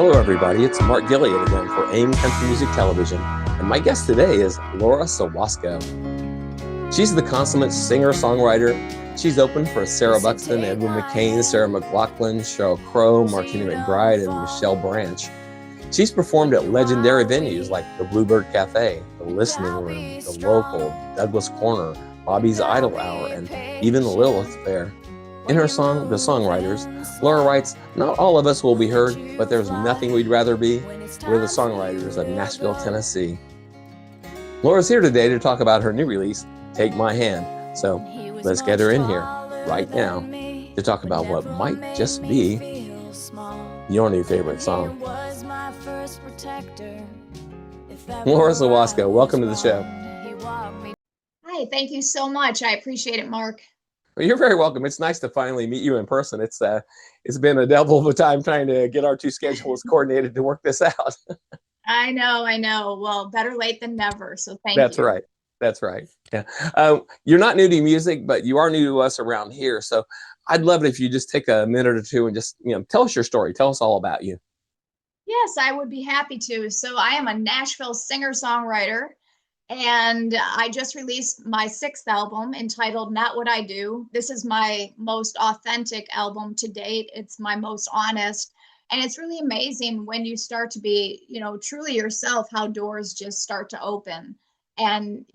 Hello, everybody. It's Mark Gilliard again for AIM Country Music Television, and my guest today is Laura Sawosko. She's the consummate singer-songwriter. She's opened for Sarah Buxton, Edwin McCain, Sarah McLachlan, Sheryl Crow, Martina McBride, and Michelle Branch. She's performed at legendary venues like the Bluebird Cafe, the Listening Room, the Local, Douglas Corner, Bobby's Idol Hour, and even the Lilith Fair. In her song, The Songwriters, Laura writes, "Not all of us will be heard, but there's nothing we'd rather be. We're the songwriters of Nashville, Tennessee." Laura's here today to talk about her new release, Take My Hand. So let's get her in here right now to talk about what might just be your new favorite song. Laura Sawosko, welcome to the show. Hi, thank you so much. I appreciate it, Mark. Well, you're very welcome. It's nice to finally meet you in person. It's been a devil of a time trying to get our two schedules coordinated to work this out. I know. Well, better late than never. So thank That's you. right. That's right. Yeah. You're not new to music, but you are new to us around here. So I'd love it if you just take a minute or two and just, tell us your story. Tell us all about you. Yes, I would be happy to. So I am a Nashville singer-songwriter, and I just released my 6th album entitled Not What I Do. This is my most authentic album to date. It's my most honest. And it's really amazing when you start to be, truly yourself, how doors just start to open. And,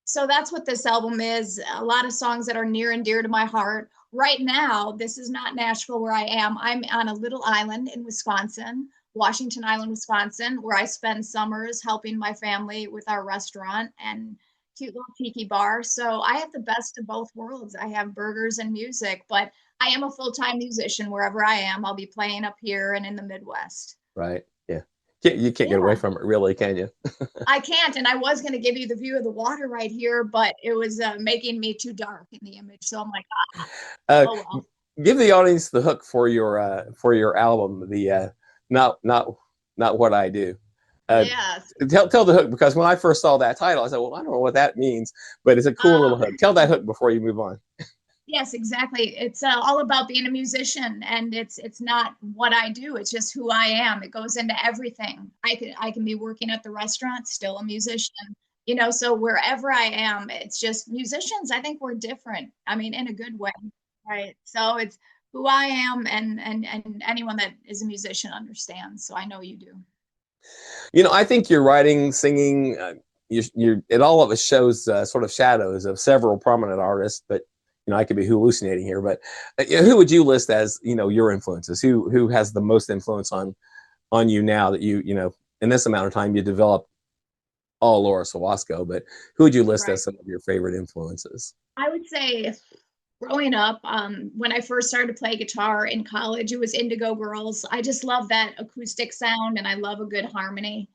so that's what this album is. A lot of songs that are near and dear to my heart. Right now, this is not Nashville where I am. I'm on a little island in Wisconsin, Washington Island, Wisconsin, where I spend summers helping my family with our restaurant and cute little tiki bar. So I have the best of both worlds. I have burgers and music, but I am a full-time musician wherever I am. I'll be playing up here and in the Midwest. Right. Yeah. You can't get away from it, really, can you? I can't. And I was going to give you the view of the water right here, but it was making me too dark in the image. So I'm like, oh well. Give the audience the hook for your album, the not what I do. Yes. Tell the hook, because when I first saw that title, I said, well, I don't know what that means, but it's a cool little hook. Tell that hook before you move on. Yes, exactly. It's all about being a musician, and it's not what I do. It's just who I am. It goes into everything. I can be working at the restaurant, still a musician. So wherever I am, it's just musicians. I think we're different. I mean, in a good way, right? So it's who I am, and anyone that is a musician understands. So I know you do. I think your writing, singing, it all of it shows sort of shadows of several prominent artists, but I could be hallucinating here, but who would you list as, your influences? Who has the most influence on you now that in this amount of time you developed all Laura Sawosko, but who would you list as some of your favorite influences? I would say growing up, when I first started to play guitar in college, it was Indigo Girls. I just love that acoustic sound, and I love a good harmony.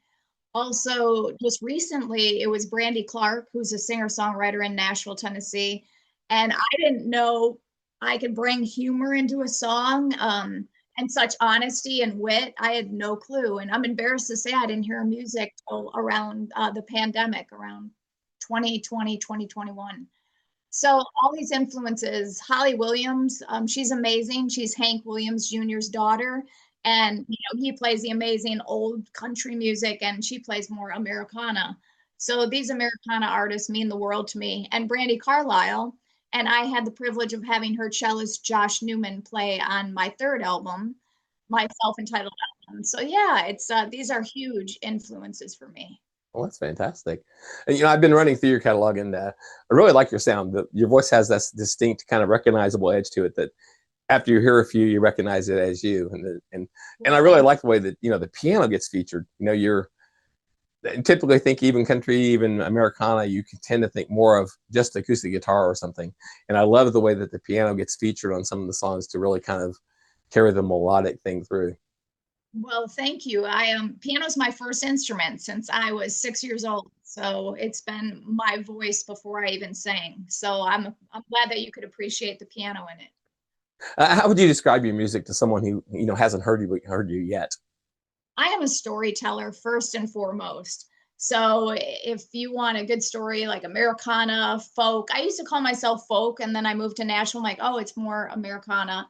Also, just recently, it was Brandy Clark, who's a singer-songwriter in Nashville, Tennessee. And I didn't know I could bring humor into a song, and such honesty and wit. I had no clue. And I'm embarrassed to say I didn't hear her music till around the pandemic, around 2020, 2021. So all these influences, Holly Williams, she's amazing. She's Hank Williams Jr.'s daughter. And he plays the amazing old country music, and she plays more Americana. So these Americana artists mean the world to me. And Brandy Carlisle, and I had the privilege of having her cellist Josh Newman play on my 3rd album, my self-entitled album. So yeah, it's these are huge influences for me. Well, that's fantastic. And, I've been running through your catalog, and I really like your sound. Your voice has this distinct kind of recognizable edge to it that after you hear a few, you recognize it as you. And I really like the way that, the piano gets featured. You're typically think even country, even Americana, you can tend to think more of just acoustic guitar or something. And I love the way that the piano gets featured on some of the songs to really kind of carry the melodic thing through. Well, thank you. Piano's my first instrument since I was 6 years old. So it's been my voice before I even sang. So I'm glad that you could appreciate the piano in it. How would you describe your music to someone who, hasn't heard you yet? I am a storyteller first and foremost. So if you want a good story like Americana, folk, I used to call myself folk, and then I moved to Nashville. I'm like, oh, it's more Americana.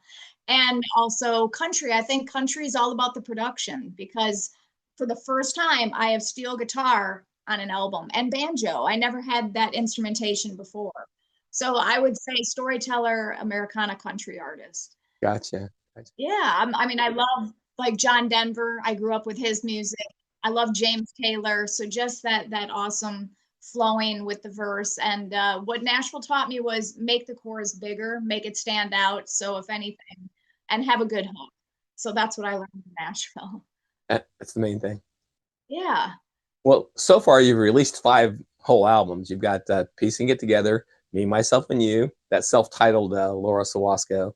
And also country. I think country is all about the production because for the first time, I have steel guitar on an album and banjo. I never had that instrumentation before. So I would say storyteller, Americana country artist. Gotcha. Gotcha. Yeah, I mean, I love like John Denver. I grew up with his music. I love James Taylor. So just that awesome flowing with the verse. And what Nashville taught me was make the chorus bigger, make it stand out. So if anything, and have a good hook. So that's what I learned in Nashville. That's the main thing. Yeah. Well, so far you've released 5 whole albums. You've got Piecing It Together, Me, Myself, and You, that self-titled Laura Sawosko,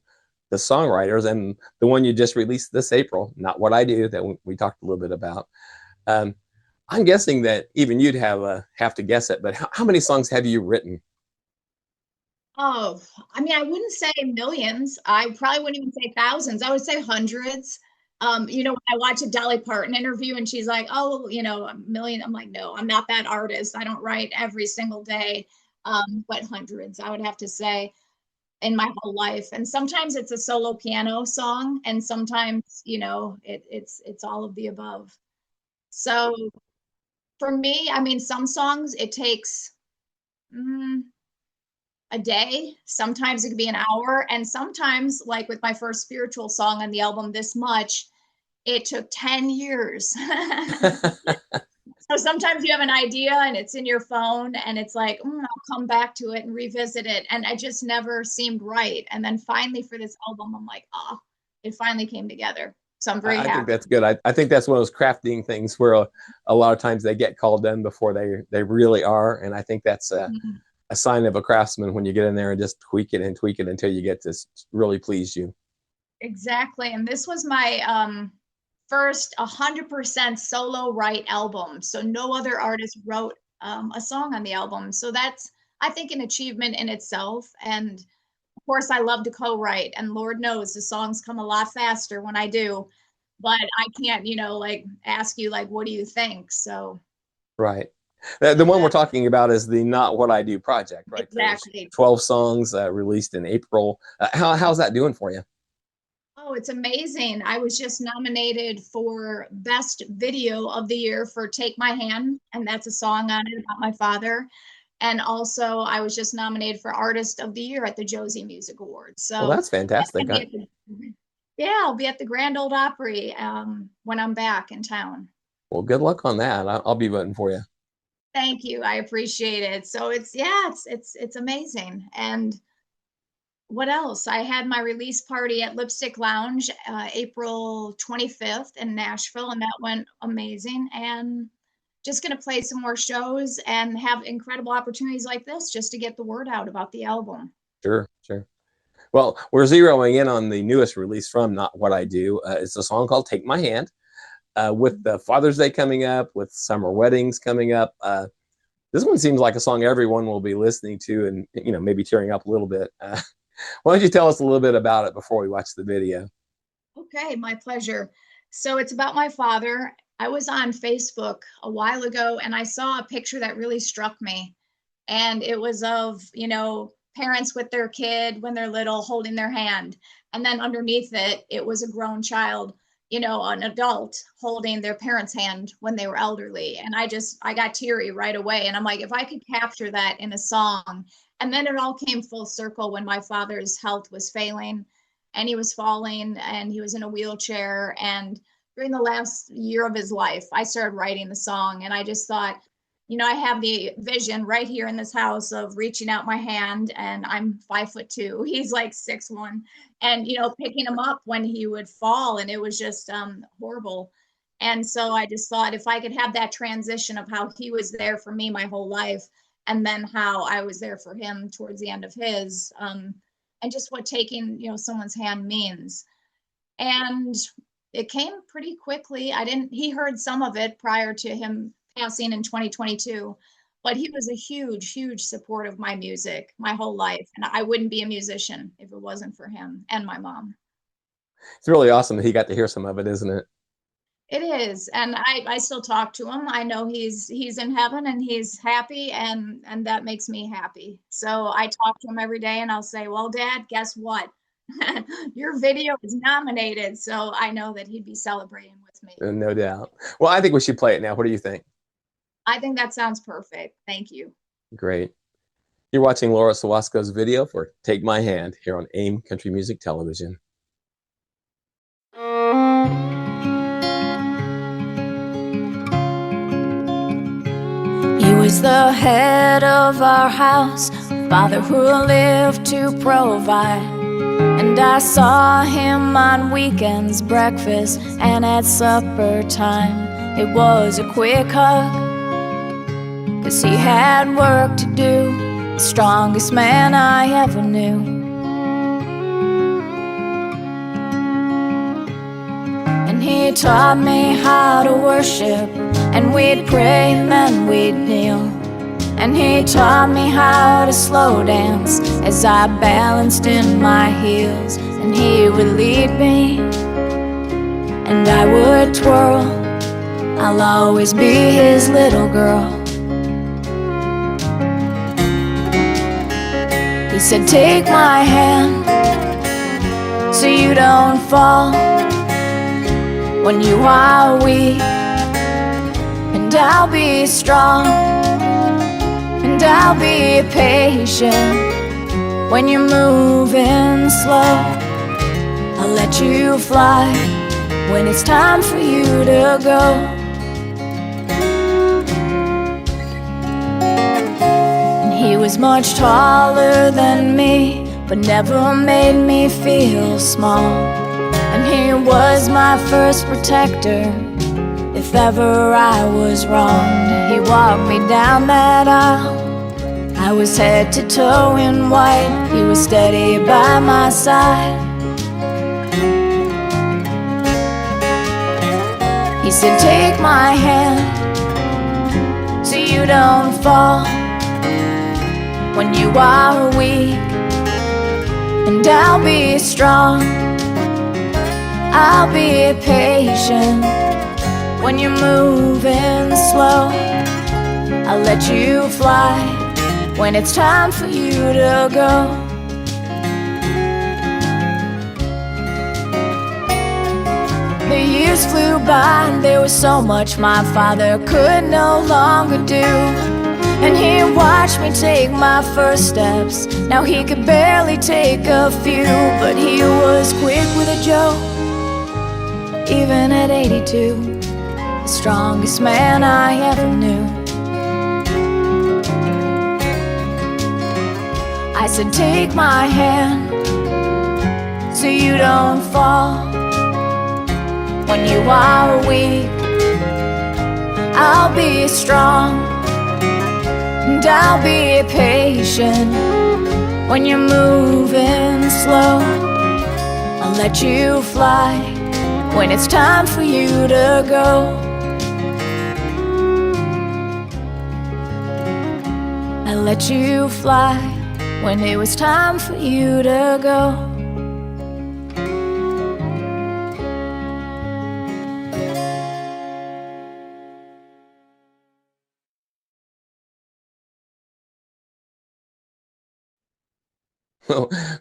The Songwriters, and the one you just released this April, Not What I Do, that we talked a little bit about. Um, I'm guessing that even you'd have to guess it, but how many songs have you written? Oh, I mean, I wouldn't say millions. I probably wouldn't even say thousands. I would say hundreds. When I watch a Dolly Parton interview and she's like, "Oh, a million," I'm like, "No, I'm not that artist. I don't write every single day." But hundreds, I would have to say, in my whole life. And sometimes it's a solo piano song, and sometimes, it's all of the above. So for me, I mean, some songs it takes. mm, a day. Sometimes it could be an hour. And sometimes, like with my first spiritual song on the album, This Much, it took 10 years. So sometimes you have an idea and it's in your phone and it's like, I'll come back to it and revisit it. And I just never seemed right. And then finally for this album, I'm like, it finally came together. So I'm very I think happy. that's good. I think that's one of those crafting things where a lot of times they get called in before they really are, and I think that's Mhm. a sign of a craftsman when you get in there and just tweak it until you get this really please you. Exactly. And this was my first 100% solo write album. So no other artist wrote a song on the album. So that's, I think, an achievement in itself. And of course, I love to co-write. And Lord knows the songs come a lot faster when I do. But I can't, like ask you, like, what do you think? So Right. The one we're talking about is the Not What I Do project, right? There's exactly. 12 songs released in April. How's that doing for you? Oh, it's amazing. I was just nominated for Best Video of the Year for Take My Hand, and that's a song on it about my father. And also, I was just nominated for Artist of the Year at the Josie Music Awards. Well, So that's that's fantastic. gonna be at yeah, I'll be at the Grand Old Opry when I'm back in town. Well, good luck on that. I'll be voting for you. Thank you. I appreciate it. So it's yeah, it's amazing. And what else? I had my release party at Lipstick Lounge April 25th in Nashville, and that went amazing. And just going to play some more shows and have incredible opportunities like this just to get the word out about the album. Sure, sure. Well, we're zeroing in on the newest release from Not What I Do. It's a song called Take My Hand. With the Father's Day coming up, with summer weddings coming up, this one seems like a song everyone will be listening to and, maybe tearing up a little bit. Why don't you tell us a little bit about it before we watch the video? Okay, my pleasure. So it's about my father. I was on Facebook a while ago and I saw a picture that really struck me. And it was of, parents with their kid when they're little holding their hand. And then underneath it, it was a grown child, an adult holding their parents' hand when they were elderly. And I got teary right away. And I'm like, if I could capture that in a song. And then it all came full circle when my father's health was failing and he was falling and he was in a wheelchair. And during the last year of his life, I started writing the song and I just thought, I have the vision right here in this house of reaching out my hand, and I'm 5'2". He's like 6'1", and picking him up when he would fall, and it was just horrible. And so I just thought if I could have that transition of how he was there for me my whole life, and then how I was there for him towards the end of his, and just what taking someone's hand means. And it came pretty quickly. I didn't He heard some of it prior to him passing in 2022, but he was a huge support of my music my whole life, and I wouldn't be a musician if it wasn't for him and my mom. It's really awesome that he got to hear some of it, isn't it? It is, and I still talk to him. I know he's in heaven and he's happy, and that makes me happy. So I talk to him every day and I'll say, well, Dad, guess what? Your video is nominated, so I know that he'd be celebrating with me. No doubt. Well, I think we should play it now. What do you think? I think that sounds perfect. Thank you. Great. You're watching Laura Sawosko's video for Take My Hand here on AIM Country Music Television. He was the head of our house, father who lived to provide. And I saw him on weekends, breakfast, and at supper time. It was a quick hug, 'cause he had work to do, the strongest man I ever knew. And he taught me how to worship, and we'd pray and then we'd kneel. And he taught me how to slow dance as I balanced in my heels. And he would lead me, and I would twirl. I'll always be his little girl. He said, take my hand so you don't fall when you are weak, and I'll be strong, and I'll be patient when you're moving slow. I'll let you fly when it's time for you to go. And he was much taller than me, but never made me feel small. And he was my first protector if ever I was wronged. He walked me down that aisle, I was head to toe in white. He was steady by my side. He said, take my hand so you don't fall when you are weak, and I'll be strong, I'll be patient when you're moving slow. I'll let you fly when it's time for you to go. The years flew by and there was so much my father could no longer do. And he watched me take my first steps. Now he could barely take a few, but he was quick with a joke, even at 82, the strongest man I ever knew. I said, take my hand so you don't fall when you are weak. I'll be strong, and I'll be patient when you're moving slow. I'll let you fly when it's time for you to go. I'll let you fly when it was time for you to go.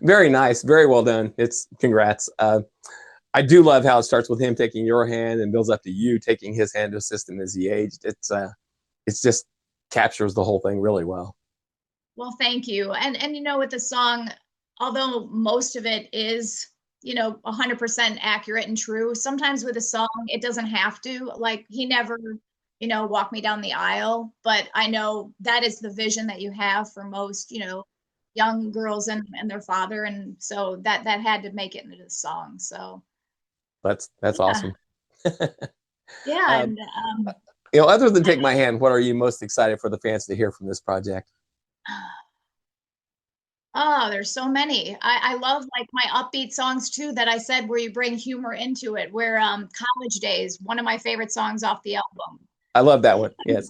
Very nice. Very well done. It's congrats. I do love how it starts with him taking your hand and builds up to you taking his hand to assist him as he aged. It's just captures the whole thing really well. Well, thank you. And you know, with the song, although most of it is, 100% accurate and true, sometimes with a song, it doesn't have to. Like, he never, walked me down the aisle, but I know that is the vision that you have for most, young girls and their father. And so that had to make it into the song. So That's yeah. awesome. Yeah. Um, And other than Take My Hand, what are you most excited for the fans to hear from this project? oh, there's so many. I love like my upbeat songs too that I said where you bring humor into it, where College Days, one of my favorite songs off the album. I love that one. Yes.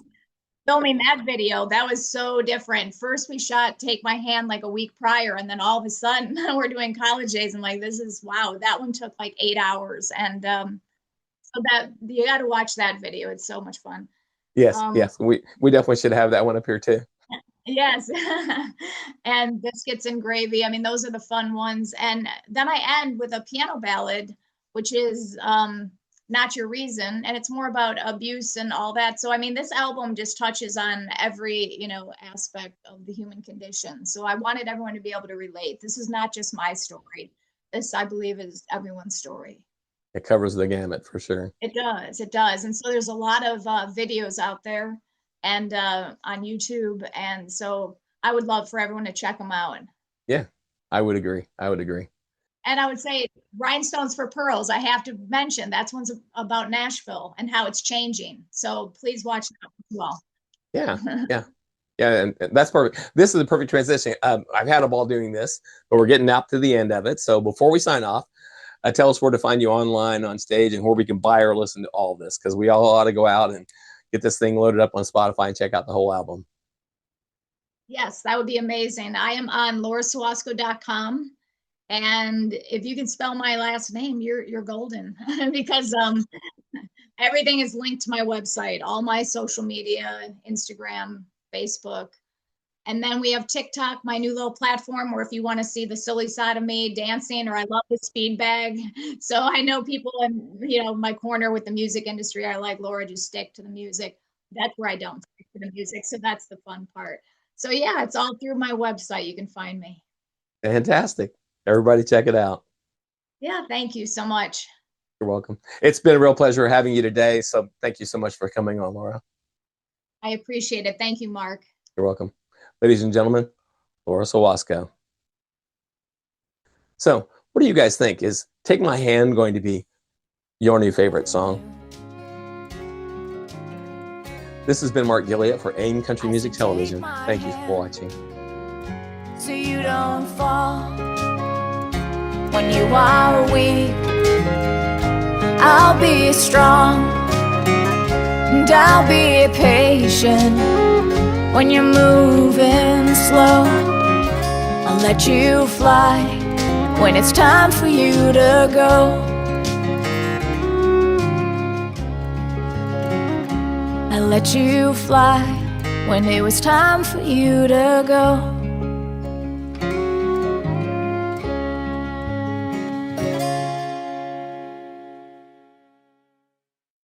Filming that video, that was so different. First we shot Take My Hand like a week prior, and then all of a sudden we're doing College Days. I'm like, this is wow, that one took like 8 hours. And so that you got to watch that video. It's so much fun. Yes. Yes. We definitely should have that one up here too. Yes. And biscuits and gravy. I mean, those are the fun ones. And then I end with a piano ballad, which is Not Your Reason. And it's more about abuse and all that. So, I mean, this album just touches on every, aspect of the human condition. So I wanted everyone to be able to relate. This is not just my story. This, I believe, is everyone's story. It covers the gamut for sure. It does. It does. And so there's a lot of videos out there and on YouTube. And so I would love for everyone to check them out. Yeah, I would agree. I would agree. And I would say Rhinestones for Pearls, I have to mention that's one's about Nashville and how it's changing. So please watch that as well. Yeah, yeah. Yeah, and that's perfect. This is a perfect transition. I've had a ball doing this, but we're getting up to the end of it. So before we sign off, tell us where to find you online, on stage, and where we can buy or listen to all this, because we all ought to go out and get this thing loaded up on Spotify and check out the whole album. Yes, that would be amazing. I am on laurasawosko.com. And if you can spell my last name, you're golden because everything is linked to my website, all my social media, Instagram, Facebook. And then we have TikTok, my new little platform, where if you want to see the silly side of me dancing, or I love the speed bag. So I know people in, my corner with the music industry are like, Laura, just stick to the music. That's where I don't stick to the music. So that's the fun part. So yeah, it's all through my website. You can find me. Fantastic. Everybody check it out. Yeah, thank you so much. You're welcome. It's been a real pleasure having you today. So thank you so much for coming on, Laura. I appreciate it. Thank you, Mark. You're welcome. Ladies and gentlemen, Laura Sawosko. So what do you guys think? Is Take My Hand going to be your new favorite song? This has been Mark Gilliott for AIM Country Music Television. Thank you for watching. So you don't fall when you are weak. I'll be strong and I'll be patient when you're moving slow. I'll let you fly when it's time for you to go. I'll let you fly when it was time for you to go.